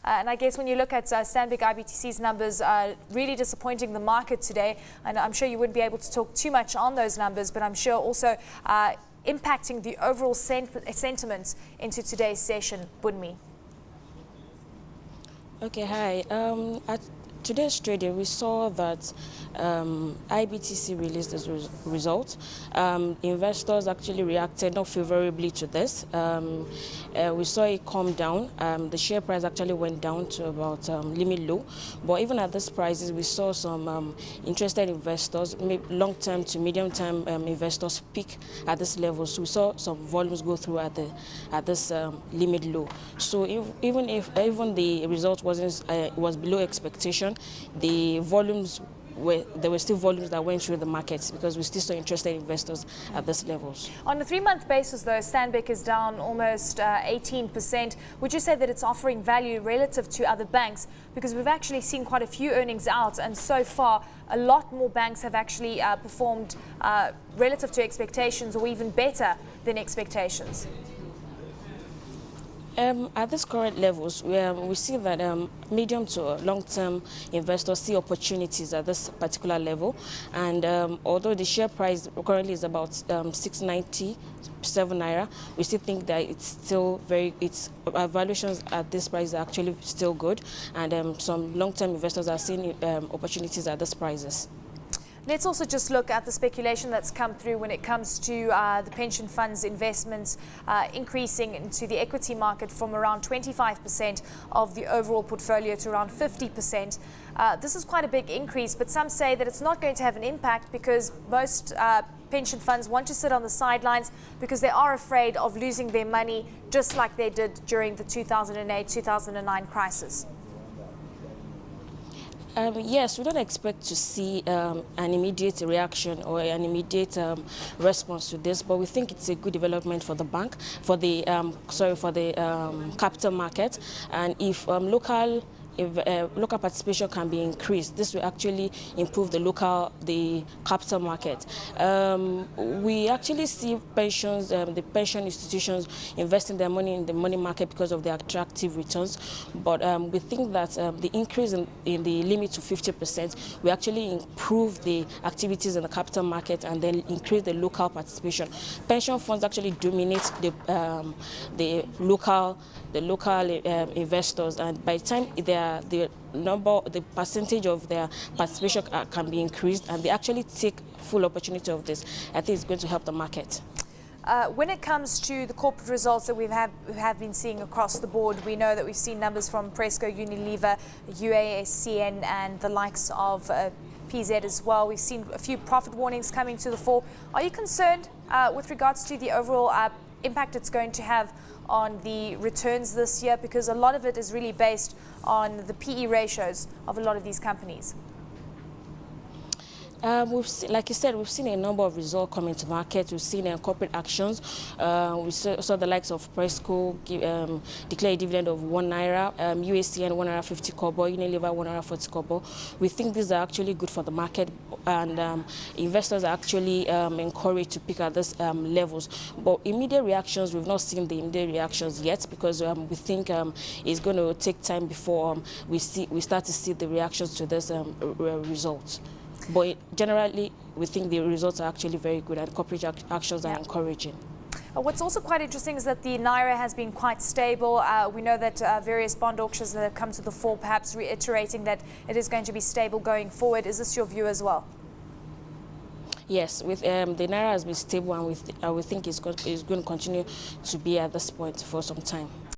And I guess when you look at Stanbic IBTC's numbers, really disappointing the market today. And I'm sure you wouldn't be able to talk too much on those numbers, but I'm sure also impacting the overall sentiment into today's session. Bunmi. Okay, hi. At today's trading, we saw that IBTC released its results. Investors actually reacted not favorably to this. We saw it come down. The share price actually went down to about limit low. But even at these prices, we saw some interested investors, long-term to medium-term investors peak at this level. So we saw some volumes go through at this limit low. So even the result was below expectation, the volumes there were still volumes that went through the markets because we still saw interested investors at these levels. On a 3-month basis, though, Stanbic is down almost 18%. Would you say that it's offering value relative to other banks? Because we've actually seen quite a few earnings out, and so far a lot more banks have actually performed relative to expectations or even better than expectations. At these current levels, we see that medium to long-term investors see opportunities at this particular level. And although the share price currently is about 697 naira, we still think that it's still valuations at this price are actually still good. And some long-term investors are seeing opportunities at these prices. Let's also just look at the speculation that's come through when it comes to the pension funds investments increasing into the equity market from around 25% of the overall portfolio to around 50%. This is quite a big increase, but some say that it's not going to have an impact because most pension funds want to sit on the sidelines because they are afraid of losing their money, just like they did during the 2008-2009 crisis. Yes, we don't expect to see an immediate reaction or an immediate response to this, but we think it's a good development for the bank, for the capital market, and if local participation can be increased, this will actually improve the capital market. We actually see pensions, the pension institutions investing their money in the money market because of the attractive returns. But we think that the increase in the limit to 50% will actually improve the activities in the capital market and then increase the local participation. Pension funds actually dominate the local investors, and by the time the percentage of their participation can be increased, and they actually take full opportunity of this, I think it's going to help the market. When it comes to the corporate results that we have been seeing across the board, we know that we've seen numbers from Presco, Unilever, UASCN, and the likes of PZ as well. We've seen a few profit warnings coming to the fore. Are you concerned with regards to the overall impact it's going to have on the returns this year, because a lot of it is really based on the PE ratios of a lot of these companies? Like you said, we've seen a number of results coming to market. We've seen corporate actions. We saw the likes of Presco declare a dividend of 1 naira, UACN 1 naira 50 kobo, Unilever 1 naira 40 kobo. We think these are actually good for the market, and investors are actually encouraged to pick at these levels. But immediate reactions, we've not seen the immediate reactions yet, because we think it's going to take time before we start to see the reactions to this results. But generally, we think the results are actually very good, and corporate actions are encouraging. What's also quite interesting is that the Naira has been quite stable. We know that various bond auctions that have come to the fore, perhaps reiterating that it is going to be stable going forward. Is this your view as well? Yes, with the Naira has been stable, and we think it's going to continue to be at this point for some time.